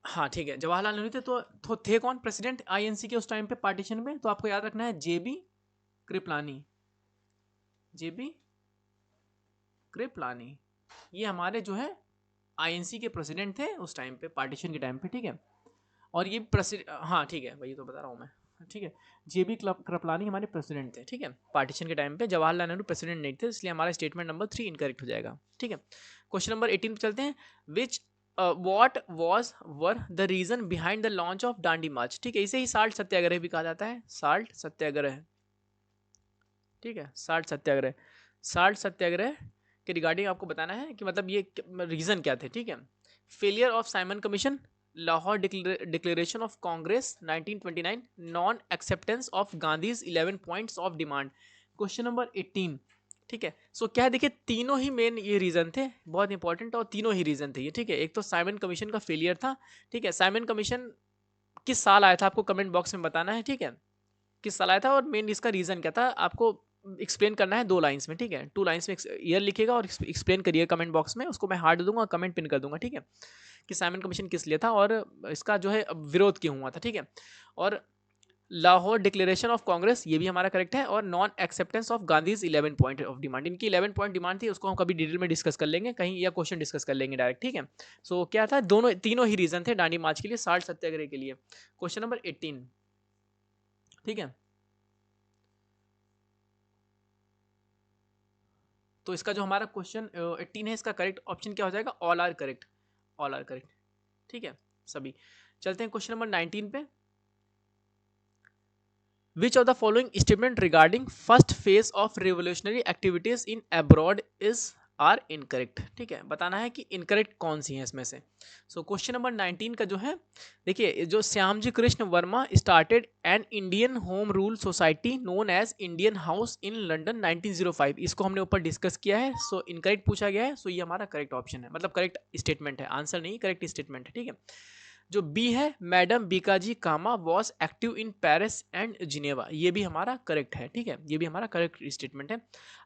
हाँ ठीक है, जवाहरलाल नेहरू थे, तो थे कौन प्रेसिडेंट आईएनसी के उस टाइम पे पार्टीशन में, तो आपको याद रखना है जेबी कृपलानी। जेबी कृपलानी, ये हमारे जो है आईएनसी के प्रेसिडेंट थे उस टाइम पे, पार्टीशन के टाइम पे। ठीक है, और ये प्रेसिडेंट, हाँ ठीक है, वही तो बता रहा हूँ मैं, ठीक है, JB कृपलानी हमारे प्रेसिडेंट थे। ठीक है, पार्टीशन के टाइम पे जवाहरलाल नेहरू प्रेसिडेंट नहीं थे, इसलिए हमारा स्टेटमेंट नंबर 3 इनकरेक्ट हो जाएगा। ठीक है, क्वेश्चन नंबर 18 पे चलते हैं। Which what was were the reason behind the launch of Dandi march. ठीक है, इसे ही साल्ट सत्याग्रह भी कहा जाता है, साल्ट सत्याग्रह। ठीक है, साल्ट सत्याग्रह, साल्ट सत्याग्रह के रिगार्डिंग आपको बताना है कि मतलब ये रीजन क्या थे। ठीक है, failure of Simon commission, Lahore declaration of Congress 1929, non acceptance of Gandhi's 11 points of demand. Question number 18। ठीक है, सो क्या है, देखिए तीनों ही मेन ये रीजन थे, बहुत इंपॉर्टेंट, और तीनों ही रीजन थे ये। ठीक है, एक तो साइमन कमीशन का फेलियर था। ठीक है, साइमन कमीशन किस साल आया था आपको कमेंट बॉक्स में बताना है। ठीक है, किस साल आया था और मेन इसका रीजन क्या था आपको एक्सप्लेन करना है 2 लाइंस में। ठीक है, 2 लाइंस में ईयर लिखेगा और एक्सप्लेन करिए कमेंट बॉक्स में, उसको मैं हार्ड दूंगा, कमेंट पिन कर दूंगा। ठीक है, कि साइमन कमीशन किस लिए था और इसका जो है विरोध क्यों हुआ था। ठीक है, और लाहौर डिक्लेरेशन ऑफ कांग्रेस ये भी हमारा करेक्ट है, और non acceptance of Gandhi's 11 point of demand, इनकी 11 पॉइंट डिमांड थी, उसको हम कभी डिटेल में डिस्कस कर लेंगे कहीं, या क्वेश्चन डिस्कस कर लेंगे डायरेक्ट। ठीक है, सो क्या था, दोनों तीनों ही रीजन थे डांडी मार्च के लिए, साल्ट सत्याग्रह के लिए। Question number 18। ठीक है, तो इसका जो हमारा क्वेश्चन 18 है, इसका करेक्ट ऑप्शन क्या हो जाएगा, all are correct, all are correct. ठीक है, सभी। चलते हैं क्वेश्चन नंबर 19 पे। Which of the following statement regarding first phase of revolutionary activities in abroad is are incorrect. ठीक है, बताना है कि इनकरेक्ट कौन सी है इसमें से। सो क्वेश्चन नंबर 19 का जो है, देखिए जो Shyamji Krishna Varma started an Indian Home Rule Society known as Indian House in London 1905, इसको हमने ऊपर डिस्कस किया है। सो इनकरेक्ट पूछा गया है, सो ये हमारा करेक्ट ऑप्शन है, मतलब करेक्ट स्टेटमेंट है, आंसर नहीं, करेक्ट स्टेटमेंट है। ठीक है, जो बी है, madam Bhikaji Cama was active in Paris and Geneva, ये भी हमारा करेक्ट है। ठीक है, ये भी हमारा करेक्ट स्टेटमेंट है।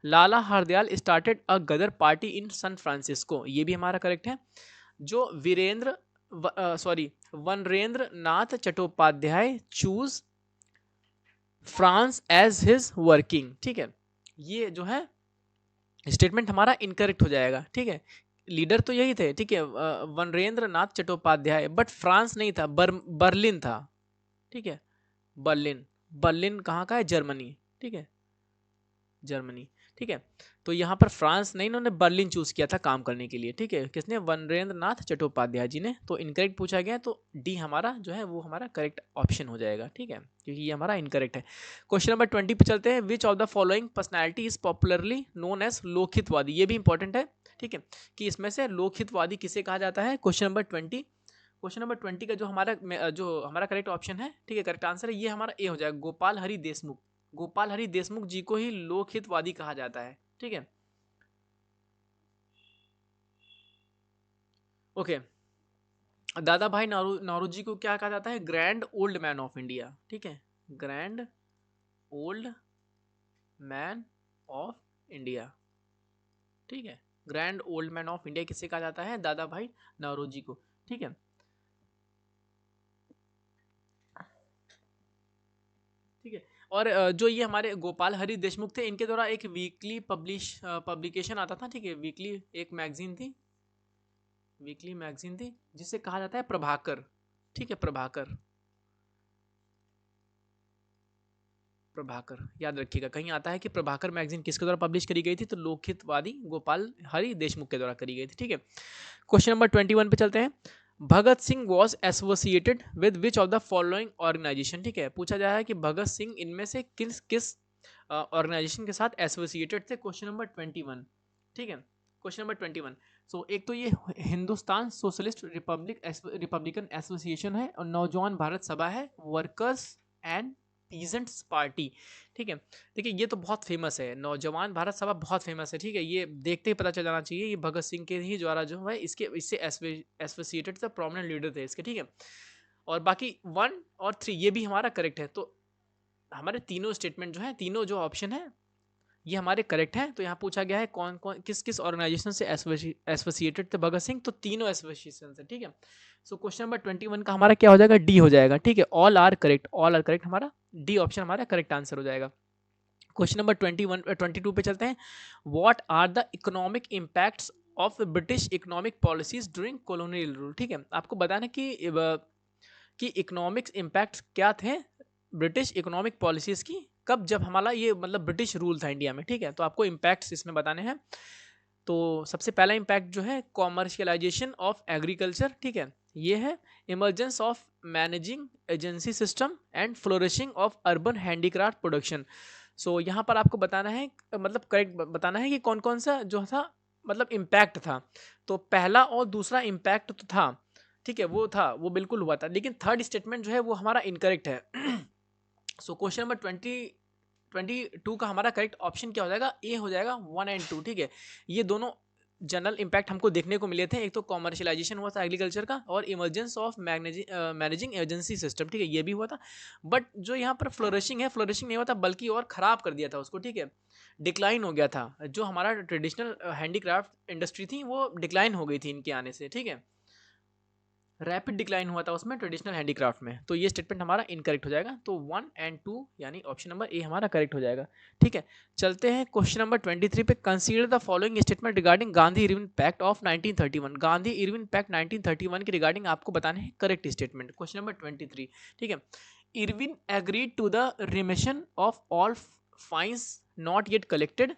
Lala Hardayal started a Ghadar party in San Francisco, ये भी हमारा करेक्ट है। जो Virendra Nath Chattopadhyay chose France as his working. ठीक है, ये जो है स्टेटमेंट हमारा इनकरेक्ट हो जाएगा। ठीक है, लीडर तो यही थे। ठीक है, वनरेंद्र नाथ चट्टोपाध्याय, बट फ्रांस नहीं था, बर्लिन था। ठीक है, बर्लिन, बर्लिन कहाँ का है, जर्मनी। ठीक है, जर्मनी। ठीक है, तो यहाँ पर फ्रांस नहीं, इन्होंने बर्लिन चूज किया था काम करने के लिए। ठीक है, किसने, वनरेंद्र नाथ चट्टोपाध्याय जी ने। तो इनकरेक्ट पूछा गया, तो डी हमारा जो है वो हमारा करेक्ट ऑप्शन हो जाएगा। ठीक है, क्योंकि ये हमारा इनकरेक्ट है। क्वेश्चन नंबर 20 पे चलते हैं। Which of the following personality is popularly known as Lokhitwadi, ये भी इंपॉर्टेंट है। ठीक है, कि इसमें से लोकहितवादी किसे कहा जाता है। क्वेश्चन नंबर 20, क्वेश्चन नंबर 20 का जो हमारा करेक्ट ऑप्शन है, ठीक है, करेक्ट आंसर है, ये हमारा ए हो जाएगा, गोपाल हरि देशमुख। गोपाल हरि देशमुख जी को ही लोकहितवादी कहा जाता है। ठीक है, ओके। दादा भाई नौरोजी को क्या कहा जाता है, grand old man of India. ठीक है, grand old man of India. ठीक है, grand old man of India किसे कहा जाता है, दादा भाई नौरोजी को। ठीक है, ठीक है, और जो ये हमारे गोपाल हरि देशमुख थे, इनके द्वारा एक वीकली पब्लिकेशन आता था। ठीक है, वीकली एक मैगजीन थी, वीकली मैगजीन थी, जिसे कहा जाता है प्रभाकर। ठीक है, प्रभाकर, प्रभाकर याद रखिएगा, कहीं आता है कि प्रभाकर मैगजीन किसके द्वारा पब्लिश करी गई थी, तो लोकहितवादी गोपाल हरि देशमुख के द्वारा करी गई थी। ठीक है, क्वेश्चन नंबर 21 पे चलते हैं। Bhagat Singh was associated with which of the following organisation. ठीक है, पूछा जा रहा है कि भगत सिंह इनमें से किस किस ऑर्गेनाइजेशन के साथ एसोसिएटेड थे। Question number 21। ठीक है, क्वेश्चन नंबर 21। सो एक तो ये हिंदुस्तान सोशलिस्ट रिपब्लिकन एसोसिएशन है, और नौजवान भारत सभा है, वर्कर्स एंड पीजेंट्स पार्टी। ठीक है, देखिए ये तो बहुत फेमस है, नौजवान भारत सभा बहुत फेमस है। ठीक है, ये देखते ही पता चल जाना चाहिए, ये भगत सिंह के ही द्वारा जो है इससे एसोसिएटेड थे, प्रोमिनेंट लीडर थे इसके। ठीक है, और बाकी 1 और 3 ये भी हमारा करेक्ट है। तो हमारे तीनों स्टेटमेंट जो है, तीनों जो ऑप्शन है, ये हमारे करेक्ट हैं। तो यहाँ पूछा गया है कौन कौन किस किस ऑर्गेनाइजेशन से एसोसिएटेड थे भगत सिंह, तो तीनों एसोसिएशन से। ठीक है, सो क्वेश्चन नंबर 21 का हमारा क्या हो जाएगा, डी हो जाएगा। ठीक है, all are correct, all are correct, हमारा डी ऑप्शन हमारा करेक्ट आंसर हो जाएगा। क्वेश्चन नंबर 22 पे चलते हैं। What are the economic impacts of British economic policies during colonial rule. ठीक है, आपको बताना कि इकोनॉमिक्स इम्पैक्ट क्या थे ब्रिटिश इकोनॉमिक पॉलिसीज़ की, कब, जब हमारा ये मतलब ब्रिटिश रूल था इंडिया में, ठीक है। तो आपको इम्पैक्ट्स इसमें बताने हैं। तो सबसे पहला इम्पैक्ट जो है कॉमर्शियलाइजेशन ऑफ एग्रीकल्चर, ठीक है, ये है। Emergence of managing agency system and flourishing of urban handicraft production. So यहाँ पर आपको बताना है, मतलब करेक्ट बताना है कि कौन कौन सा जो था मतलब इम्पैक्ट था। तो पहला और दूसरा इम्पैक्ट तो था, ठीक है, वो था, वो बिल्कुल हुआ था, लेकिन थर्ड स्टेटमेंट जो है वो हमारा इनकरेक्ट है। सो क्वेश्चन नंबर 22 का हमारा करेक्ट ऑप्शन क्या हो जाएगा, ए हो जाएगा 1 एंड 2, ठीक है। ये दोनों जनरल इम्पैक्ट हमको देखने को मिले थे, एक तो कॉमर्शियलाइजेशन हुआ था एग्रीकल्चर का, और emergence of managing agency system, ठीक है, ये भी हुआ था। बट जो यहाँ पर फ्लोरिशिंग है, फ्लोरिशिंग नहीं हुआ था, बल्कि और ख़राब कर दिया था उसको, ठीक है, डिक्लाइन हो गया था। जो हमारा ट्रेडिशनल हैंडीक्राफ्ट इंडस्ट्री थी वो डिक्लाइन हो गई थी इनके आने से, ठीक है, रैपिड डिक्लाइन हुआ था उसमें ट्रेडिशनल हैंडीक्राफ्ट में। तो ये स्टेटमेंट हमारा इनकरेक्ट हो जाएगा। तो 1 एंड 2 यानी ऑप्शन नंबर ए हमारा करेक्ट हो जाएगा, ठीक है। चलते हैं क्वेश्चन नंबर 23 पे। Consider the following statement regarding Gandhi Irwin pact of 1931। Gandhi Irwin pact 1931 के रिगार्डिंग आपको बताने हैं करेक्ट स्टेटमेंट। क्वेश्चन नंबर 23, ठीक है। Irwin agreed to the remission of all fines not yet collected,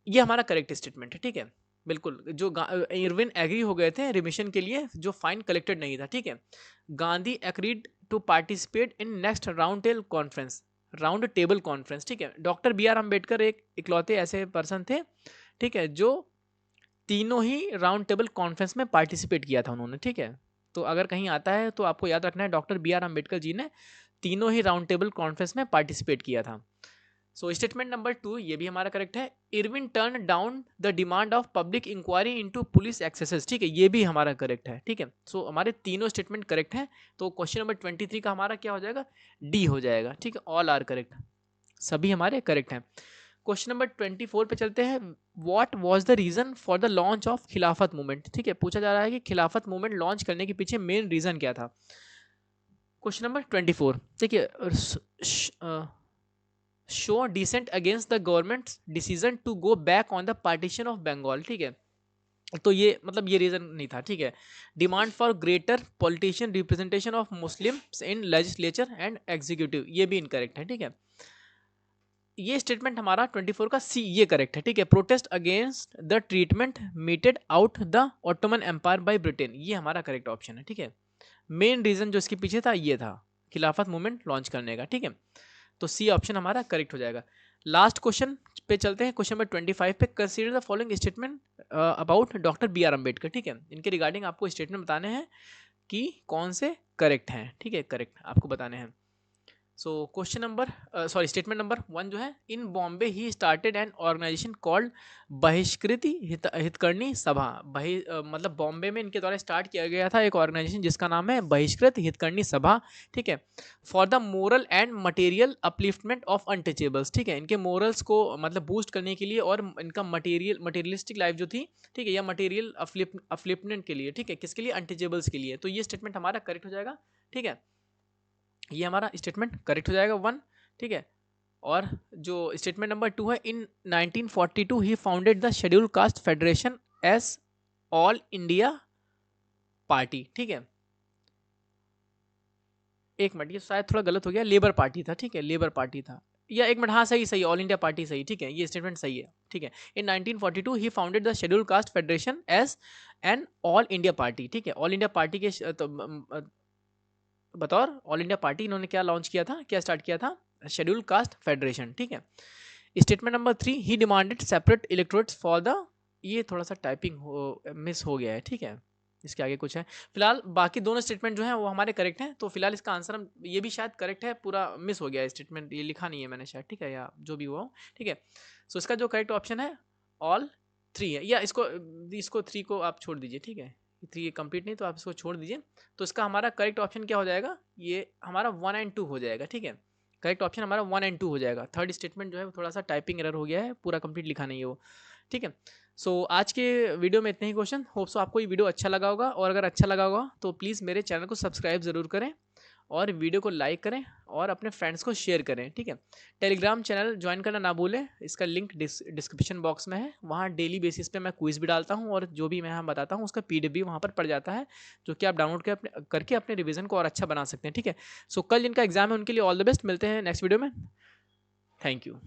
ये हमारा करेक्ट स्टेटमेंट है, ठीक है, बिल्कुल। जो इरविन एग्री हो गए थे रिमिशन के लिए, जो फाइन कलेक्टेड नहीं था, ठीक है। Gandhi agreed to participate in next round table conference, ठीक है। डॉक्टर बी आर अम्बेडकर एक इकलौते ऐसे पर्सन थे, ठीक है, जो तीनों ही राउंड टेबल कॉन्फ्रेंस में पार्टिसिपेट किया था उन्होंने, ठीक है। तो अगर कहीं आता है तो आपको याद रखना है, doctor B R Ambedkar ji ने तीनों ही राउंड टेबल कॉन्फ्रेंस में पार्टिसिपेट किया था। सो स्टेटमेंट नंबर 2 ये भी हमारा करेक्ट है। Irwin turn down the demand of public inquiry into police excesses, ठीक है, ये भी हमारा करेक्ट है, ठीक है। सो हमारे तीनों स्टेटमेंट करेक्ट हैं। तो क्वेश्चन नंबर 23 का हमारा क्या हो जाएगा, डी हो जाएगा, ठीक है। ऑल आर करेक्ट, सभी हमारे करेक्ट हैं। क्वेश्चन नंबर 24 पे चलते हैं। What was the reason for the launch of Khilafat movement, ठीक है, पूछा जा रहा है कि खिलाफत मूवमेंट लॉन्च करने के पीछे मेन रीजन क्या था। क्वेश्चन नंबर 24, देखिए, show dissent against the government decision to go back on the partition of Bengal, ठीक है। तो ये मतलब ये रीजन नहीं था, ठीक है। Demand for greater politician representation of Muslims in legislature and executive, ये भी इनकरेक्ट है, ठीक है। ये स्टेटमेंट हमारा 24 का सी ये करेक्ट है, ठीक है। Protest against the treatment meted out the Ottoman Empire by Britain, ये हमारा करेक्ट ऑप्शन है, ठीक है। मेन रीजन जो इसके पीछे था ये था खिलाफत मूवमेंट लॉन्च करने का, ठीक है। तो सी ऑप्शन हमारा करेक्ट हो जाएगा। लास्ट क्वेश्चन पे चलते हैं, क्वेश्चन नंबर 25 पे। Consider the following statement about doctor B R Ambedkar, ठीक है। इनके रिगार्डिंग आपको स्टेटमेंट बताने हैं कि कौन से करेक्ट हैं, ठीक है, करेक्ट आपको बताने हैं। So question number statement number 1 जो है, in Bombay he started an organisation called Bahishkrit Hitkarini Sabha. मतलब बॉम्बे में इनके द्वारा स्टार्ट किया गया था एक ऑर्गेनाइजेशन जिसका नाम है बहिष्कृत हितकर्णी सभा, ठीक है, for the moral and material upliftment of untouchables, ठीक है, इनके मोरल्स को मतलब बूस्ट करने के लिए और इनका मटेरियलिस्टिक लाइफ जो थी, ठीक है, या मटेरियल अपलिफ्टमेंट के लिए, ठीक है, किसके लिए, अनटचेबल्स के लिए। तो ये स्टेटमेंट हमारा करेक्ट हो जाएगा, ठीक है, ये हमारा स्टेटमेंट करेक्ट हो जाएगा 1, ठीक है। और जो स्टेटमेंट नंबर 2 है, in 1942 he founded the scheduled caste federation as all India party, ठीक है। एक मिनट, ये शायद थोड़ा गलत हो गया, लेबर पार्टी था, ठीक है, लेबर पार्टी था, या एक मिनट, हाँ सही सही, ऑल इंडिया पार्टी सही, ठीक है, ये स्टेटमेंट सही है, ठीक है। In 1942 he founded the scheduled caste federation as an all India party, ठीक है। ऑल इंडिया पार्टी के बतौर ऑल इंडिया पार्टी इन्होंने क्या लॉन्च किया था, क्या स्टार्ट किया था, शेड्यूल कास्ट फेडरेशन, ठीक है। Statement number 3, he demanded separate electorates for the, ये थोड़ा सा टाइपिंग मिस हो गया है, ठीक है, इसके आगे कुछ है। फिलहाल बाकी दोनों स्टेटमेंट जो हैं वो हमारे करेक्ट हैं। तो फिलहाल इसका आंसर हम, ये भी शायद करेक्ट है, पूरा मिस हो गया है स्टेटमेंट, ये लिखा नहीं है मैंने शायद, ठीक है, या जो भी हुआ हो, ठीक है। सो इसका जो करेक्ट ऑप्शन है ऑल 3 है, या इसको 3 को आप छोड़ दीजिए, ठीक है, 3 कंप्लीट नहीं तो आप इसको छोड़ दीजिए। तो इसका हमारा करेक्ट ऑप्शन क्या हो जाएगा, ये हमारा 1 एंड 2 हो जाएगा, ठीक है। करेक्ट ऑप्शन हमारा 1 एंड 2 हो जाएगा। थर्ड स्टेटमेंट जो है वो थोड़ा सा टाइपिंग एरर हो गया है, पूरा कंप्लीट लिखा नहीं है वो, ठीक है। सो आज के वीडियो में इतने ही क्वेश्चन। होप सो आपको ये वीडियो अच्छा लगा होगा, और अगर अच्छा लगा होगा तो प्लीज़ मेरे चैनल को सब्सक्राइब ज़रूर करें और वीडियो को लाइक करें और अपने फ्रेंड्स को शेयर करें, ठीक है। टेलीग्राम चैनल ज्वाइन करना ना भूलें, इसका लिंक डिस्क्रिप्शन बॉक्स में है। वहाँ डेली बेसिस पे मैं क्विज भी डालता हूँ और जो भी मैं यहाँ बताता हूँ उसका PDF भी वहाँ पर पड़ जाता है, जो कि आप डाउनलोड करके अपने रिवीजन को और अच्छा बना सकते हैं, ठीक है। सो कल जिनका एग्जाम है उनके लिए ऑल द बेस्ट। मिलते हैं नेक्स्ट वीडियो में। Thank you.